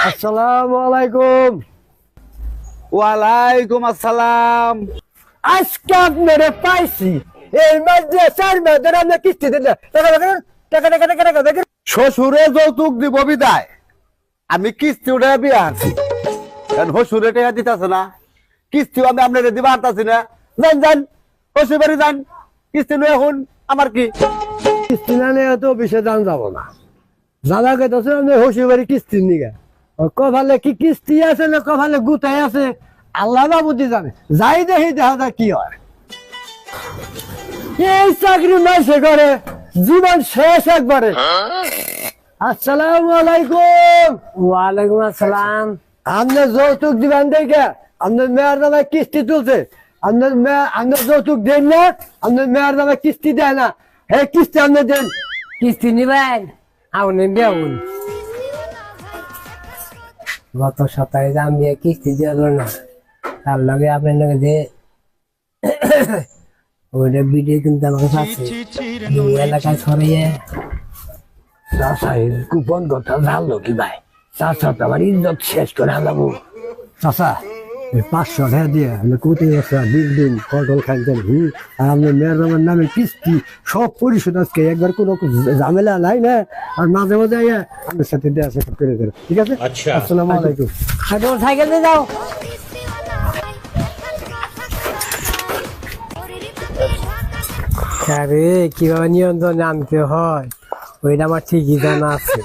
আসসালামু আলাইকুম। ওয়ালাইকুম আসসালাম। আজকে আপনারে পাইছি এই মাঝে 4 মাস ধরে আপনি কিস্তি দিন না। টাকা দেখেন, টাকা দেখেন। শ্বশুরে যৌতুক দিব বিদায়, আমি কিস্তি উঠে বিয়ে আছি, কারণ শ্বশুরে টাকা দিতেছে না, কিস্তিও আমি আপনার দিতে পারতাছি না। যান যান শ্বশুর বাড়ি যান, কিস্তি নিয়ে এখন আমার কি। কিস্তি না নিয়ে তো অফিসে যান যাব না। জানা গেছে আপনি শ্বশুর বাড়ি কিস্তি নিয়ে কভালে কি কিস্তি আছে না কভালে গুতাই আছে আল্লাহ বাবুদি জানে। যাই দেখি দেখা যায় কি হয়। এই চাকরি মাসে করে জীবন শেষ একবারে। আসসালামু আলাইকুম। ওয়ালাইকুম আসসালাম। আপনি যৌতুক দিবেন দেখে আপনার মেয়ের নামে কিস্তি তুলছে। আপনার যৌতুক দেন না, আপনার মেয়ের নামে কিস্তি দেয় না। এই কিস্তি আপনি দেন। কিস্তি নিবেন আপনি দেউন। গত সপ্তাহে দাম দিয়ে কিস্তি দিল না, তার লগে আপনার লগে যে ওইটা ভিডিও কিন্তু আমাকে পাচ্ছে এলাকায় ছড়িয়ে কুপন কথা জানলো কি ভাই? চাষা তো আমার ইজ্জত শেষ করে আনবো। চাষা 500 টাকা দিয়ে আমি কোথায় আসা দিন পটল খাইতেন আর আপনার মেয়ের আমার নামে কিস্তি সব পরিশোধ আজকে একবার কোনো ঝামেলা নাই না। আর মাঝে মাঝে আপনার সাথে দেওয়া সাথে করে দেন, ঠিক আছে? আসসালামু আলাইকুম। মোটর সাইকেল দিয়ে যাও। আরে কিভাবে নিয়ন্ত্রণে আনতে হয় ওইটা আমার ঠিকই জানা আছে।